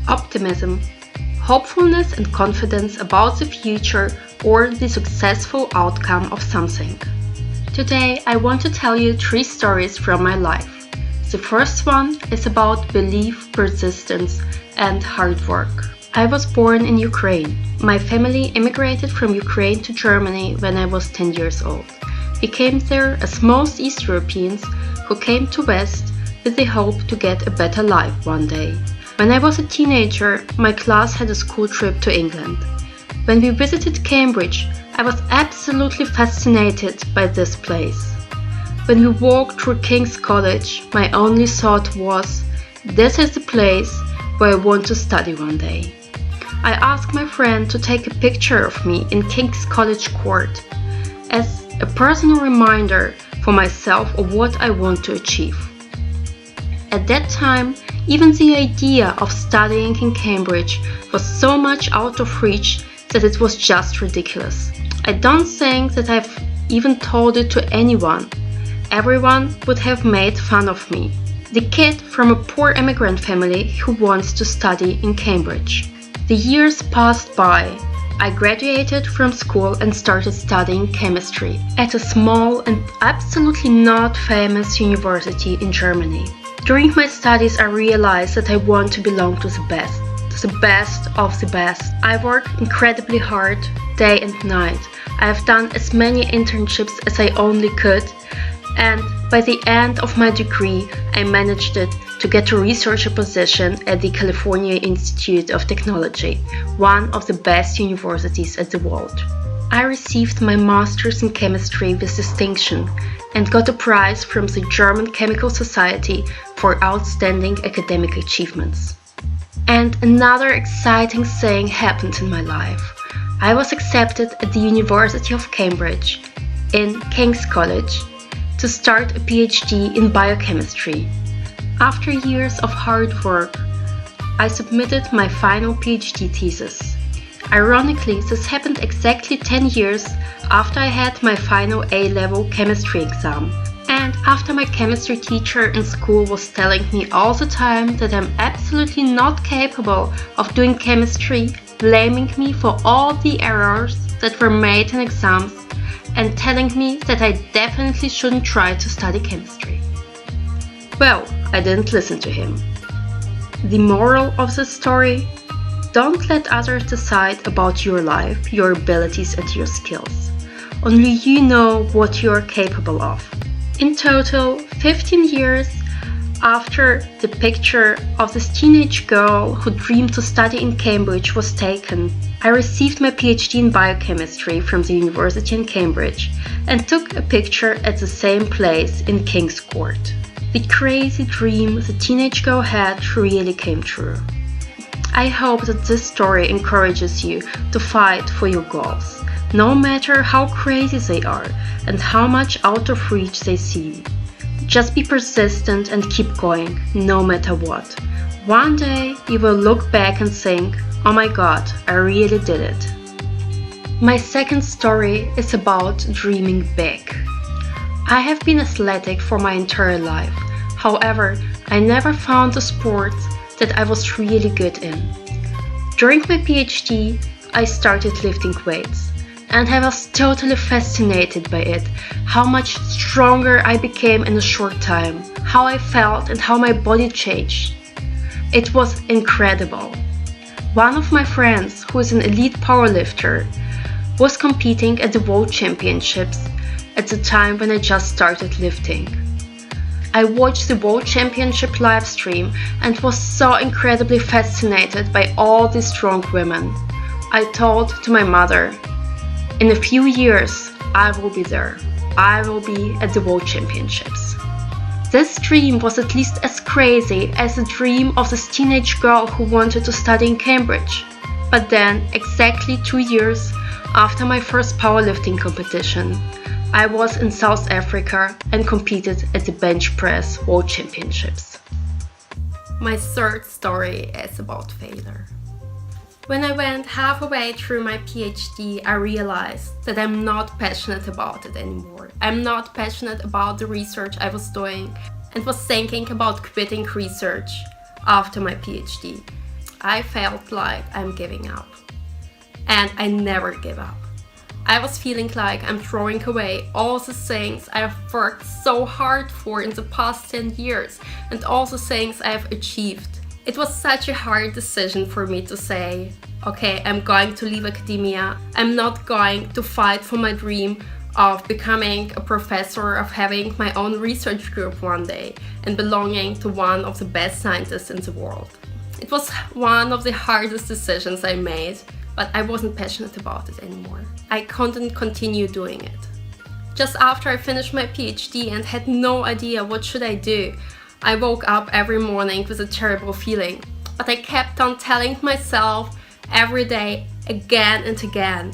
Optimism, hopefulness and confidence about the future or the successful outcome of something. Today I want to tell you 3 stories from my life. The first one is about belief, persistence and hard work. I was born in Ukraine. My family immigrated from Ukraine to Germany when I was 10 years old. We came there as most East Europeans who came to West with the hope to get a better life one day. When I was a teenager, my class had a school trip to England. When we visited Cambridge, I was absolutely fascinated by this place. When we walked through King's College, my only thought was, this is the place where I want to study one day. I asked my friend to take a picture of me in King's College court as a personal reminder for myself of what I want to achieve. At that time, even the idea of studying in Cambridge was so much out of reach that it was just ridiculous. I don't think that I've even told it to anyone. Everyone would have made fun of me. The kid from a poor immigrant family who wants to study in Cambridge. The years passed by. I graduated from school and started studying chemistry at a small and absolutely not famous university in Germany. During my studies, I realized that I want to belong to the best of the best. I work incredibly hard, day and night. I have done as many internships as I only could, and by the end of my degree, I managed it to get a researcher position at the California Institute of Technology, one of the best universities in the world. I received my master's in chemistry with distinction and got a prize from the German Chemical Society for outstanding academic achievements. And another exciting thing happened in my life. I was accepted at the University of Cambridge, in King's College, to start a PhD in biochemistry. After years of hard work, I submitted my final PhD thesis. Ironically, this happened exactly 10 years after I had my final A-level chemistry exam, and after my chemistry teacher in school was telling me all the time that I'm absolutely not capable of doing chemistry, blaming me for all the errors that were made in exams, and telling me that I definitely shouldn't try to study chemistry. Well, I didn't listen to him. The moral of the story? Don't let others decide about your life, your abilities and your skills. Only you know what you are capable of. In total, 15 years after the picture of this teenage girl who dreamed to study in Cambridge was taken, I received my PhD in biochemistry from the University in Cambridge and took a picture at the same place in King's Court. The crazy dream the teenage girl had really came true. I hope that this story encourages you to fight for your goals, no matter how crazy they are and how much out of reach they seem. Just be persistent and keep going, no matter what. One day you will look back and think, oh my god, I really did it. My second story is about dreaming big. I have been athletic for my entire life. However, I never found a sport that I was really good in. During my PhD, I started lifting weights, and I was totally fascinated by it, how much stronger I became in a short time, how I felt and how my body changed. It was incredible. One of my friends, who is an elite powerlifter, was competing at the World Championships at the time when I just started lifting. I watched the World Championship live stream and was so incredibly fascinated by all these strong women. I told to my mother, in a few years I will be there. I will be at the World Championships. This dream was at least as crazy as the dream of this teenage girl who wanted to study in Cambridge. But then, exactly 2 years after my first powerlifting competition, I was in South Africa and competed at the Bench Press World Championships. My third story is about failure. When I went halfway through my PhD, I realized that I'm not passionate about it anymore. I'm not passionate about the research I was doing and was thinking about quitting research after my PhD. I felt like I'm giving up. And I never give up. I was feeling like I'm throwing away all the things I have worked so hard for in the past 10 years and all the things I have achieved. It was such a hard decision for me to say, okay, I'm going to leave academia. I'm not going to fight for my dream of becoming a professor, of having my own research group one day and belonging to one of the best scientists in the world. It was one of the hardest decisions I made, but I wasn't passionate about it anymore. I couldn't continue doing it. Just after I finished my PhD and had no idea what should I do, I woke up every morning with a terrible feeling. But I kept on telling myself every day, again and again,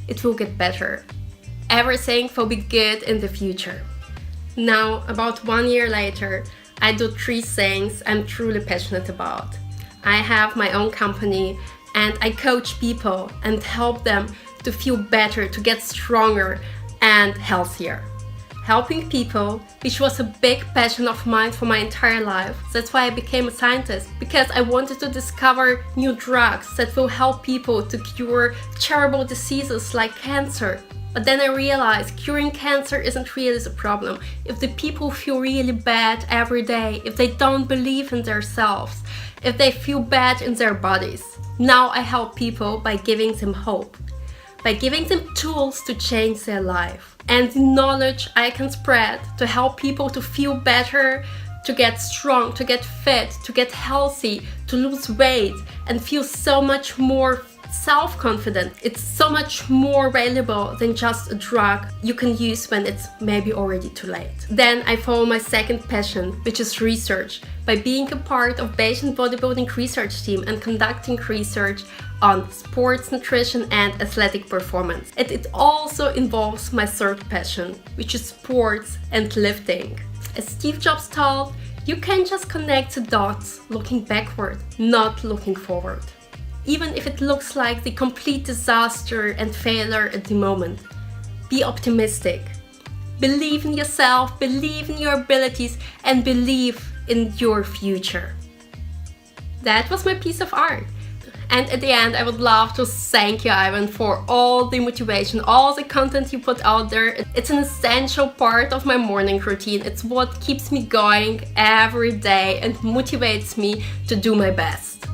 it will get better. Everything will be good in the future. Now, about 1 year later, I do 3 things I'm truly passionate about. I have my own company and I coach people and help them to feel better, to get stronger and healthier. Helping people, which was a big passion of mine for my entire life. That's why I became a scientist, because I wanted to discover new drugs that will help people to cure terrible diseases like cancer. But then I realized curing cancer isn't really the problem. If the people feel really bad every day, if they don't believe in themselves, if they feel bad in their bodies. Now I help people by giving them hope, by giving them tools to change their life. And the knowledge I can spread to help people to feel better, to get strong, to get fit, to get healthy, to lose weight and feel so much more self-confident. It's so much more valuable than just a drug you can use when it's maybe already too late. Then I follow my second passion, which is research, by being a part of Bayesian bodybuilding research team and conducting research on sports nutrition and athletic performance. And it also involves my third passion, which is sports and lifting. As Steve Jobs told, you can just connect the dots looking backward, not looking forward. Even if it looks like the complete disaster and failure at the moment. Be optimistic. Believe in yourself, believe in your abilities, and believe in your future. That was my piece of art. And at the end, I would love to thank you, Ivan, for all the motivation, all the content you put out there. It's an essential part of my morning routine. It's what keeps me going every day and motivates me to do my best.